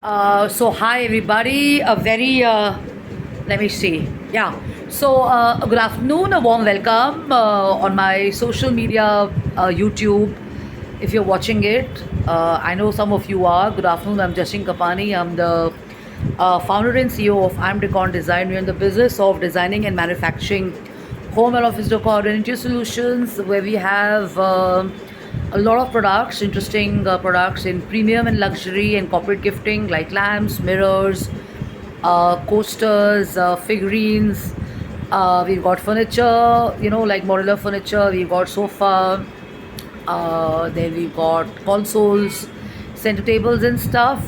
So hi everybody, a very let me see, yeah. So good afternoon, a warm welcome on my social media, YouTube. If you're watching it, I know some of you are. Good afternoon, I'm Jashin Kapani. I'm the founder and CEO of I'm Decon Design. We're in the business of designing and manufacturing home and office decor and interior solutions, where we have a lot of products, interesting products in premium and luxury and corporate gifting like lamps, mirrors, coasters, figurines. We've got furniture, like modular furniture. We've got sofa. Then we've got consoles, center tables, and stuff.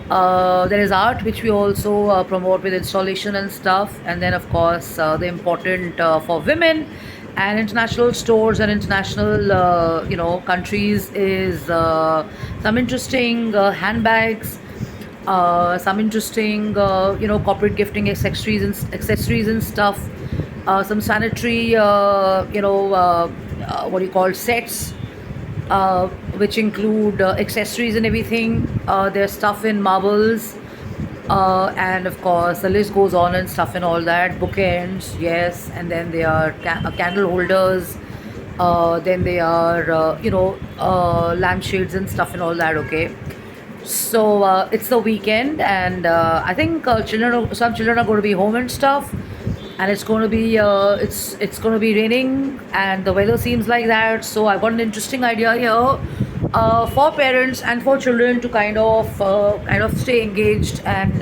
There is art, which we also promote with installation and stuff. And then, of course, the important for women and international stores and international, countries is some interesting handbags, some interesting, corporate gifting accessories and stuff. Some sanitary, what do you call sets, which include accessories and everything. There's stuff in marbles, and of course, the list goes on and stuff and all that. Bookends, yes, and then there are candle holders. Then they are, lampshades and stuff and all that. Okay, so it's the weekend, and I think some children are going to be home and stuff, and it's going to be it's going to be raining, and the weather seems like that. So I got an interesting idea here for parents and for children to kind of stay engaged and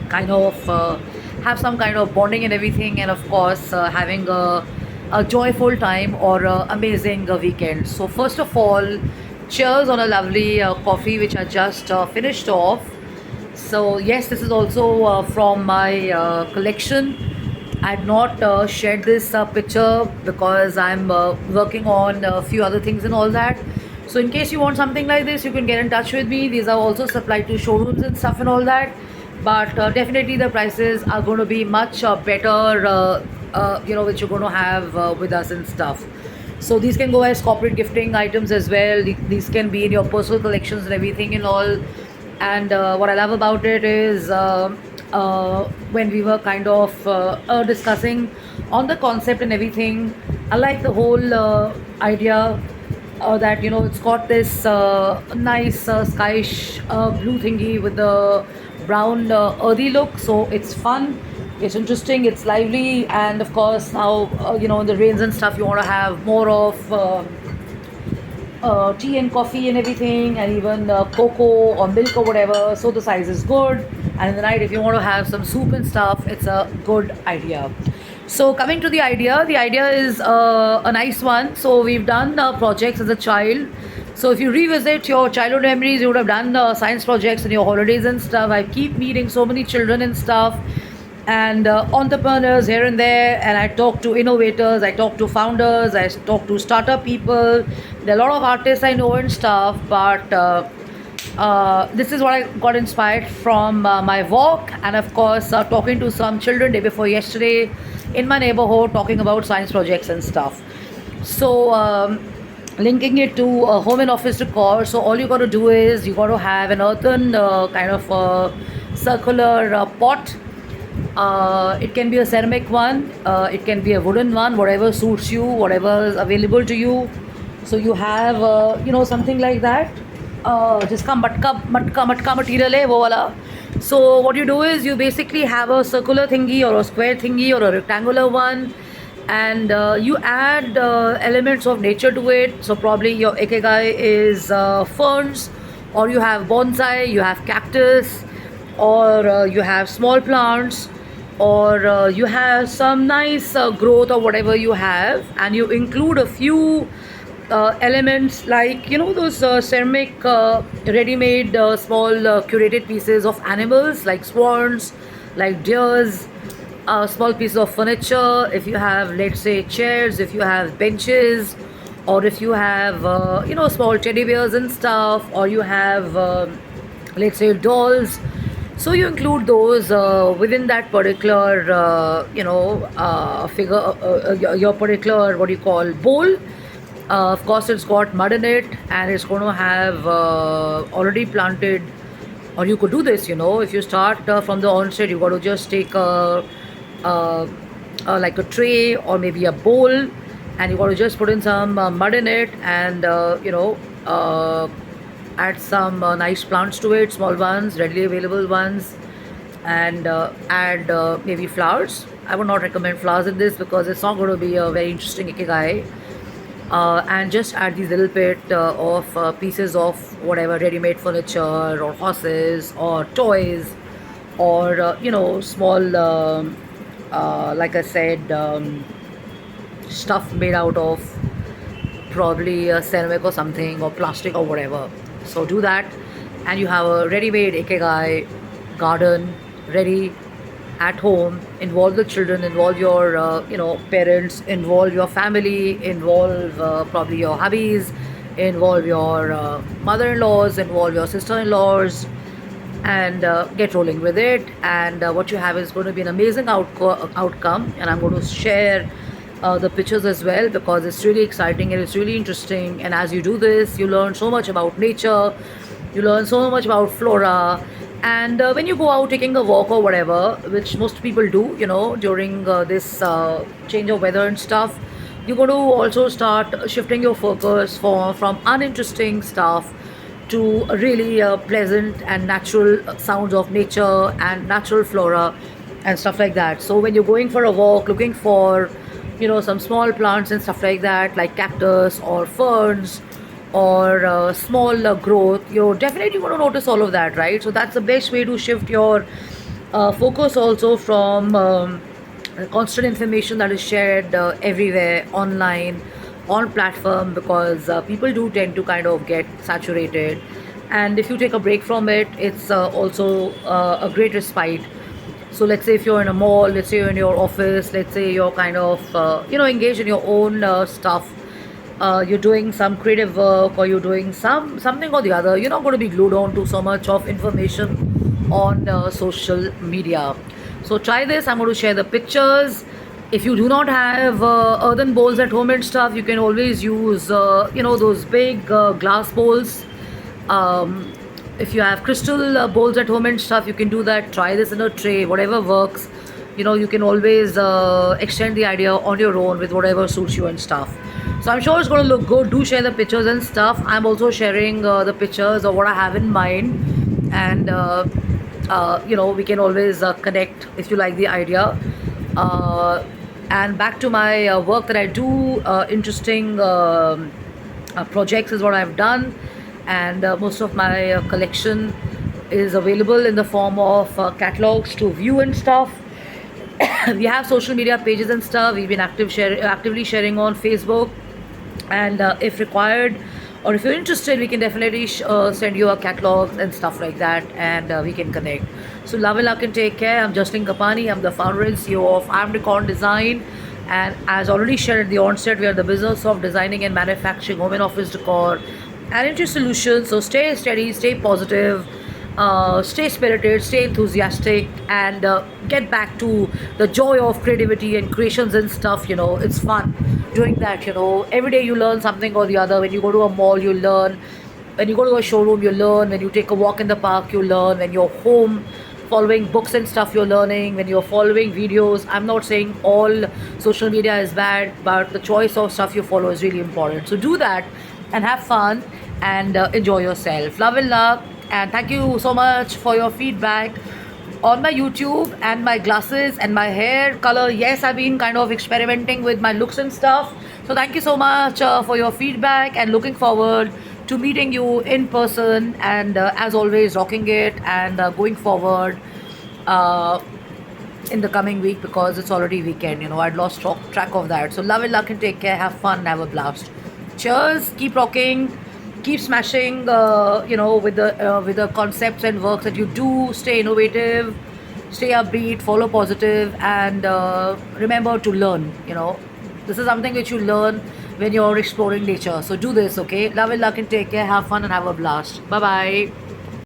kind of have some kind of bonding and everything, and of course having a joyful time or a amazing weekend. So first of all, cheers on a lovely coffee which I just finished off. So yes, this is also from my collection. I had not shared this picture because I'm working on a few other things and all that. So in case you want something like this, you can get in touch with me. These are also supplied to showrooms and stuff and all that. But definitely the prices are going to be much better, which you're going to have with us and stuff. So these can go as corporate gifting items as well. These can be in your personal collections and everything and all. And what I love about it is when we were kind of discussing on the concept and everything, I like the whole idea that it's got this nice skyish blue thingy with the brown earthy look. So it's fun, it's interesting, it's lively, and of course now in the rains and stuff, you want to have more of tea and coffee and everything, and even cocoa or milk or whatever. So the size is good. And in the night, if you want to have some soup and stuff, it's a good idea. So coming to the idea is a nice one. So we've done projects as a child. So if you revisit your childhood memories, you would have done science projects in your holidays and stuff. I keep meeting so many children and stuff, and entrepreneurs here and there, and I talk to innovators, I talk to founders, I talk to startup people. There are a lot of artists I know and stuff, but this is what I got inspired from my walk, and of course talking to some children day before yesterday in my neighborhood, talking about science projects and stuff. So linking it to home and office decor. So all you got to do is you got to have an earthen kind of circular pot. It can be a ceramic one, it can be a wooden one, whatever suits you, whatever is available to you. So you have, something like that. जिसका मटका मटका मटका material है वो वाला. So what you do is you basically have a circular thingy or a square thingy or a rectangular one, and you add elements of nature to it. So probably your ikigai is ferns, or you have bonsai, you have cactus, or you have small plants, or you have some nice growth or whatever you have, and you include a few elements like those ceramic ready-made small curated pieces of animals like swans, like deers, small piece of furniture. If you have, let's say, chairs, if you have benches, or if you have small teddy bears and stuff, or you have let's say dolls. So you include those within that particular figure, your particular, what do you call, bowl. Of course, it's got mud in it, and it's going to have already planted Or you could do this, if you start from the onset, you got to just take a, like a tray or maybe a bowl, and you got to just put in some mud in it, and add some nice plants to it, small ones, readily available ones, and add maybe flowers. I would not recommend flowers in this because it's not going to be a very interesting ikigai. And just add these little bit of pieces of whatever ready-made furniture or horses or toys, or small like I said, stuff made out of probably ceramic or something, or plastic or whatever. So do that, and you have a ready-made ikigai garden ready at home. Involve the children, involve your parents, involve your family, involve probably your hubbies, involve your mother-in-laws, involve your sister-in-laws, and get rolling with it. And what you have is going to be an amazing outcome, and I'm going to share the pictures as well, because it's really exciting and it's really interesting. And as you do this, you learn so much about nature, you learn so much about flora. And when you go out taking a walk or whatever, which most people do, during this change of weather and stuff, you're going to also start shifting your focus from uninteresting stuff to really pleasant and natural sounds of nature and natural flora and stuff like that. So when you're going for a walk, looking for some small plants and stuff like that, like cactus or ferns or small growth, you're definitely going to notice all of that, right? So that's the best way to shift your focus also from constant information that is shared everywhere online on platform, because people do tend to kind of get saturated. And if you take a break from it, it's also a great respite. So let's say if you're in a mall, let's say you're in your office, let's say you're kind of engaged in your own stuff, you're doing some creative work, or you're doing something or the other, you're not going to be glued on to so much of information on social media. So try this. I'm going to share the pictures. If you do not have earthen bowls at home and stuff, you can always use those big glass bowls. If you have crystal bowls at home and stuff, you can do that. Try this in a tray, whatever works. You can always extend the idea on your own with whatever suits you and stuff. So I'm sure it's going to look good. Do share the pictures and stuff. I'm also sharing the pictures of what I have in mind, and we can always connect if you like the idea. And back to my work that I do, interesting projects is what I've done, and most of my collection is available in the form of catalogs to view and stuff. We have social media pages and stuff. We've been actively sharing on Facebook, and if required, or if you're interested, we can definitely send you a catalog and stuff like that, and we can connect. So love and luck and take care. I'm Justin Kapani. I'm the founder and CEO of Amdecon Design, and as already shared at the onset, we are in the business of designing and manufacturing home and office decor and interior solutions. So stay steady, stay positive, stay spirited, stay enthusiastic, and get back to the joy of creativity and creations and stuff. It's fun doing that. Every day you learn something or the other. When you go to a mall, you learn. When you go to a showroom, you learn. When you take a walk in the park, you learn. When you're home following books and stuff, you're learning. When you're following videos, I'm not saying all social media is bad, but the choice of stuff you follow is really important. So do that and have fun and enjoy yourself. Love and luck, and thank you so much for your feedback on my YouTube and my glasses and my hair color. Yes, I've been kind of experimenting with my looks and stuff. So thank you so much for your feedback, and looking forward to meeting you in person, and as always, rocking it and going forward in the coming week, because it's already weekend. I'd lost track of that. So love and luck and take care. Have fun. Have a blast. Cheers. Keep rocking. Keep smashing. With the concepts and works that you do. Stay innovative. Stay upbeat. Follow positive, and remember to learn. This is something which you learn when you're exploring nature. So do this, okay? Love and luck and take care. Have fun and have a blast. Bye bye.